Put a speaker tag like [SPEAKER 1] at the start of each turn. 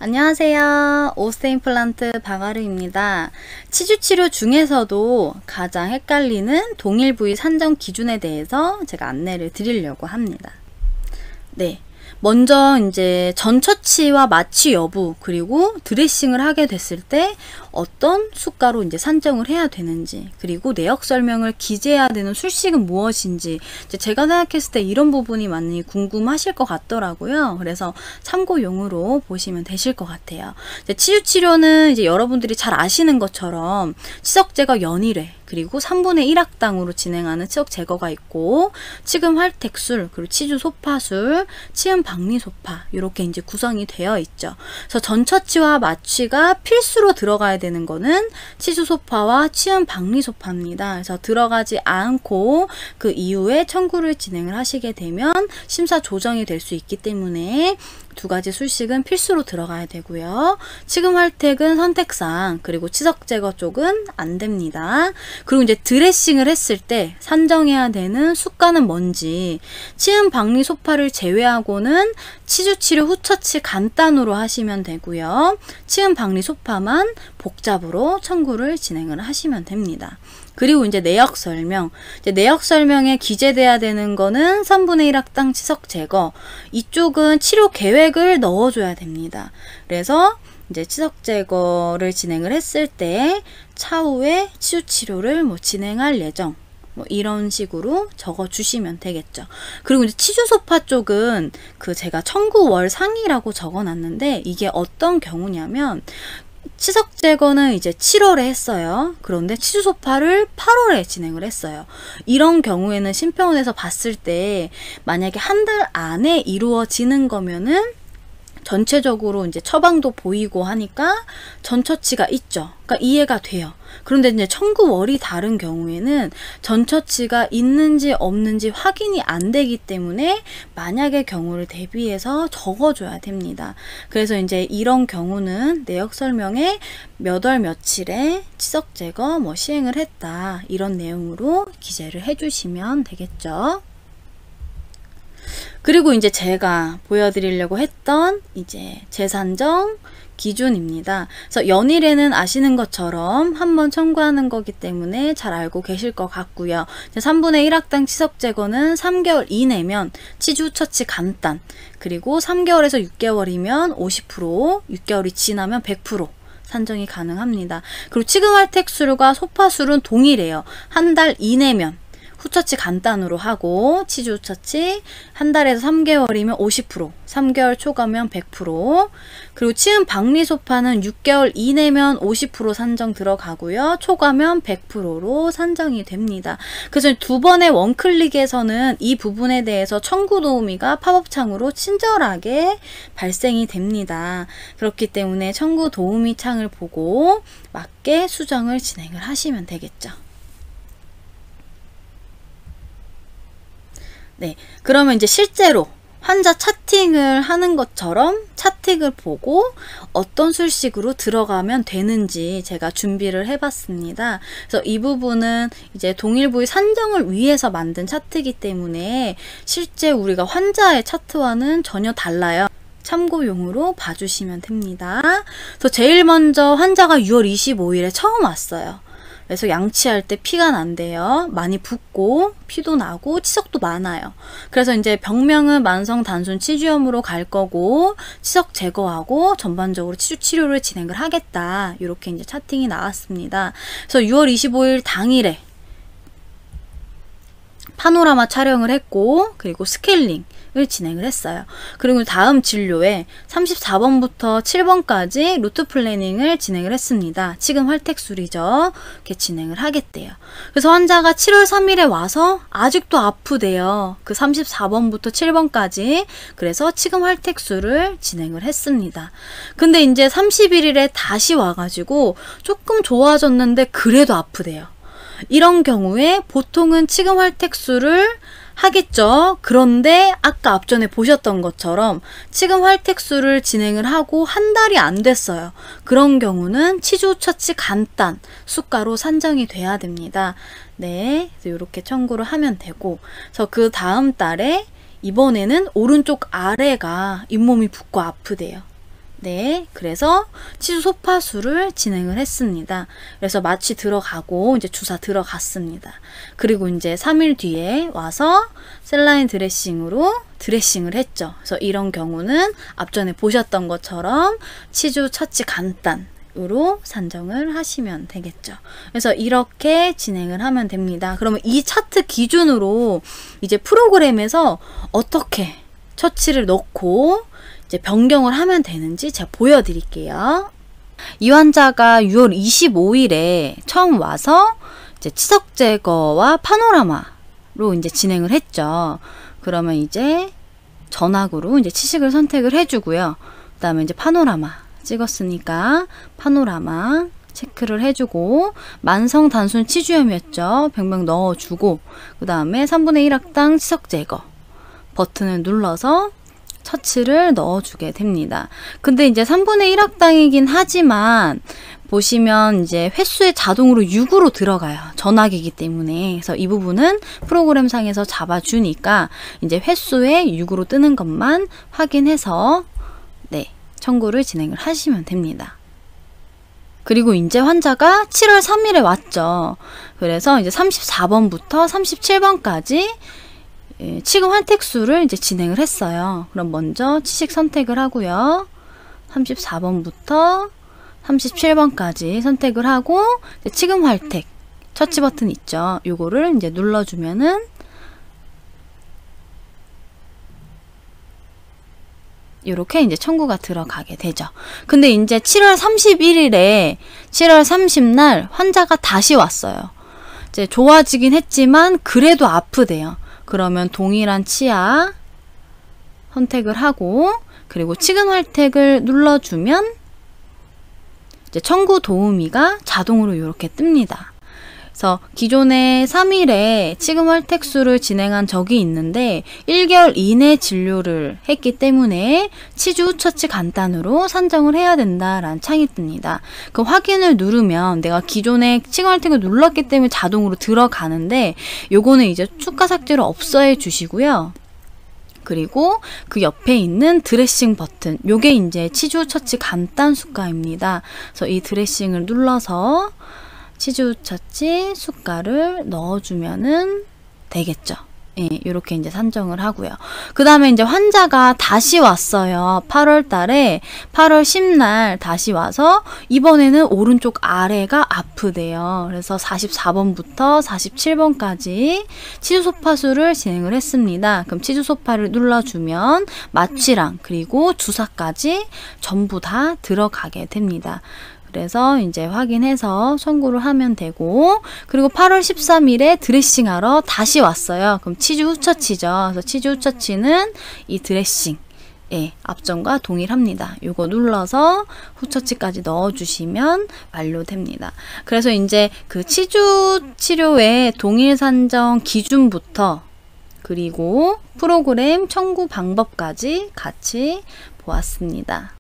[SPEAKER 1] 안녕하세요. 오스테임플란트 박아르입니다. 치주치료 중에서도 가장 헷갈리는 동일 부위 산정 기준에 대해서 제가 안내를 드리려고 합니다. 네. 먼저 이제 전처치와 마취 여부 그리고 드레싱을 하게 됐을 때 어떤 수가로 이제 산정을 해야 되는지, 그리고 내역 설명을 기재해야 되는 술식은 무엇인지, 이제 제가 생각했을 때 이런 부분이 많이 궁금하실 것 같더라고요. 그래서 참고용으로 보시면 되실 것 같아요. 이제 치주치료는 이제 여러분들이 잘 아시는 것처럼 치석 제거 연일회 그리고 3분의 1학당으로 진행하는 치석 제거가 있고, 치금 활택술, 그리고 치주 소파술, 치음 박리 소파, 이렇게 이제 구성이 되어 있죠. 그래서 전처치와 마취가 필수로 들어가야 되는 거는 치주 소파와 치음 박리 소파입니다. 그래서 들어가지 않고 그 이후에 청구를 진행을 하시게 되면 심사 조정이 될 수 있기 때문에 두 가지 술식은 필수로 들어가야 되고요. 치금 활택은 선택상, 그리고 치석 제거 쪽은 안 됩니다. 그리고 이제 드레싱을 했을 때 산정해야 되는 수가는 뭔지, 치음 박리 소파를 제외하고는 치주치료 후처치 간단으로 하시면 되고요. 치음 박리 소파만 복잡으로 청구를 진행을 하시면 됩니다. 그리고 이제 내역 설명. 이제 내역 설명에 기재돼야 되는 거는 3분의 1학당 치석 제거. 이쪽은 치료 계획을 넣어줘야 됩니다. 그래서 이제 치석 제거를 진행을 했을 때 차후에 치주 치료를 진행할 예정. 이런 식으로 적어 주시면 되겠죠. 그리고 이제 치주 소파 쪽은 그 제가 청구월 상이라고 적어 놨는데, 이게 어떤 경우냐면 치석 제거는 이제 7월에 했어요. 그런데 치주 소파를 8월에 진행을 했어요. 이런 경우에는 심평원에서 봤을 때 만약에 한 달 안에 이루어지는 거면은 전체적으로 이제 처방도 보이고 하니까 전처치가 있죠. 그러니까 이해가 돼요. 그런데 이제 청구월이 다른 경우에는 전처치가 있는지 없는지 확인이 안 되기 때문에 만약의 경우를 대비해서 적어줘야 됩니다. 그래서 이제 이런 경우는 내역 설명에 몇 월 며칠에 치석 제거 시행을 했다, 이런 내용으로 기재를 해주시면 되겠죠. 그리고 이제 제가 보여드리려고 했던 이제 재산정 기준입니다. 그래서 연일에는 아시는 것처럼 한번 청구하는 거기 때문에 잘 알고 계실 것 같고요. 3분의 1학당 치석 제거는 3개월 이내면 치주 처치 간단, 그리고 3개월에서 6개월이면 50%, 6개월이 지나면 100% 산정이 가능합니다. 그리고 치금 활택술과 소파술은 동일해요. 한 달 이내면 후처치 간단으로 하고, 치주 후처치 한 달에서 3개월이면 50%, 3개월 초과면 100%, 그리고 치음 박리 소파는 6개월 이내면 50% 산정 들어가고요. 초과면 100%로 산정이 됩니다. 그래서 두 번의 원클릭에서는 이 부분에 대해서 청구 도우미가 팝업창으로 친절하게 발생이 됩니다. 그렇기 때문에 청구 도우미 창을 보고 맞게 수정을 진행을 하시면 되겠죠. 네, 그러면 이제 실제로 환자 차팅을 하는 것처럼 차팅을 보고 어떤 술식으로 들어가면 되는지 제가 준비를 해봤습니다. 그래서 이 부분은 이제 동일 부위 산정을 위해서 만든 차트이기 때문에 실제 우리가 환자의 차트와는 전혀 달라요. 참고용으로 봐주시면 됩니다. 그래서 제일 먼저 환자가 6월 25일에 처음 왔어요. 그래서 양치할 때 피가 난대요. 많이 붓고 피도 나고 치석도 많아요. 그래서 이제 병명은 만성 단순 치주염으로 갈 거고, 치석 제거하고 전반적으로 치주 치료를 진행을 하겠다, 이렇게 이제 차팅이 나왔습니다. 그래서 6월 25일 당일에 파노라마 촬영을 했고, 그리고 스케일링을 진행을 했어요. 그리고 다음 진료에 34번부터 7번까지 루트 플래닝을 진행을 했습니다. 치금 활택술이죠. 이렇게 진행을 하겠대요. 그래서 환자가 7월 3일에 와서 아직도 아프대요. 그 34번부터 7번까지. 그래서 치금 활택술을 진행을 했습니다. 근데 이제 31일에 다시 와가지고 조금 좋아졌는데 그래도 아프대요. 이런 경우에 보통은 치금 활택술을 하겠죠. 그런데 아까 앞전에 보셨던 것처럼 치금 활택술을 진행을 하고 한 달이 안 됐어요. 그런 경우는 치주 처치 간단 수가로 산정이 돼야 됩니다. 네, 이렇게 청구를 하면 되고, 그래서 그 다음 달에 이번에는 오른쪽 아래가 잇몸이 붓고 아프대요. 네, 그래서 치주 소파수를 진행을 했습니다. 그래서 마취 들어가고 이제 주사 들어갔습니다. 그리고 이제 3일 뒤에 와서 셀라인 드레싱으로 드레싱을 했죠. 그래서 이런 경우는 앞전에 보셨던 것처럼 치주 처치 간단으로 산정을 하시면 되겠죠. 그래서 이렇게 진행을 하면 됩니다. 그러면 이 차트 기준으로 이제 프로그램에서 어떻게 처치를 넣고 이제 변경을 하면 되는지 제가 보여드릴게요. 이 환자가 6월 25일에 처음 와서 이제 치석 제거와 파노라마로 이제 진행을 했죠. 그러면 이제 전악으로 이제 치식을 선택을 해주고요. 그 다음에 이제 파노라마 찍었으니까 파노라마 체크를 해주고, 만성 단순 치주염이었죠. 병명 넣어주고, 그 다음에 3분의 1학당 치석 제거 버튼을 눌러서 처치를 넣어주게 됩니다. 근데 이제 3분의 1학당이긴 하지만 보시면 이제 횟수에 자동으로 6으로 들어가요. 전악이기 때문에. 그래서 이 부분은 프로그램 상에서 잡아주니까 이제 횟수에 6으로 뜨는 것만 확인해서 네, 청구를 진행을 하시면 됩니다. 그리고 이제 환자가 7월 3일에 왔죠. 그래서 이제 34번부터 37번까지 치금 활택수를 이제 진행을 했어요. 그럼 먼저 치식 선택을 하고요. 34번부터 37번까지 선택을 하고 치금 활택 처치 버튼 있죠. 요거를 이제 눌러주면은 이렇게 이제 청구가 들어가게 되죠. 근데 이제 7월 31일에 7월 30날 환자가 다시 왔어요. 이제 좋아지긴 했지만 그래도 아프대요. 그러면 동일한 치아 선택을 하고, 그리고 치금 활택을 눌러주면 이제 청구 도우미가 자동으로 이렇게 뜹니다. 그래서 기존에 3일에 치금 활택수를 진행한 적이 있는데 1개월 이내 진료를 했기 때문에 치주 후 처치 간단으로 산정을 해야 된다라는 창이 뜹니다. 그 확인을 누르면 내가 기존에 치금 활택을 눌렀기 때문에 자동으로 들어가는데 요거는 이제 추가 삭제를 없애해 주시고요. 그리고 그 옆에 있는 드레싱 버튼, 요게 이제 치주 후 처치 간단 숫가입니다. 그래서 이 드레싱을 눌러서 치주 처치 숫가를 넣어주면은 되겠죠. 예, 이렇게 이제 산정을 하고요. 그 다음에 이제 환자가 다시 왔어요. 8월 달에 8월 10날 다시 와서 이번에는 오른쪽 아래가 아프대요. 그래서 44번부터 47번까지 치주 소파수를 진행을 했습니다. 그럼 치주 소파를 눌러주면 마취랑 그리고 주사까지 전부 다 들어가게 됩니다. 그래서 이제 확인해서 청구를 하면 되고, 그리고 8월 13일에 드레싱하러 다시 왔어요. 그럼 치주 후 처치죠. 그래서 치주 후 처치는 이 드레싱, 예, 앞전과 동일합니다. 요거 눌러서 후 처치까지 넣어주시면 완료됩니다. 그래서 이제 그 치주 치료의 동일 산정 기준부터 그리고 프로그램 청구 방법까지 같이 보았습니다.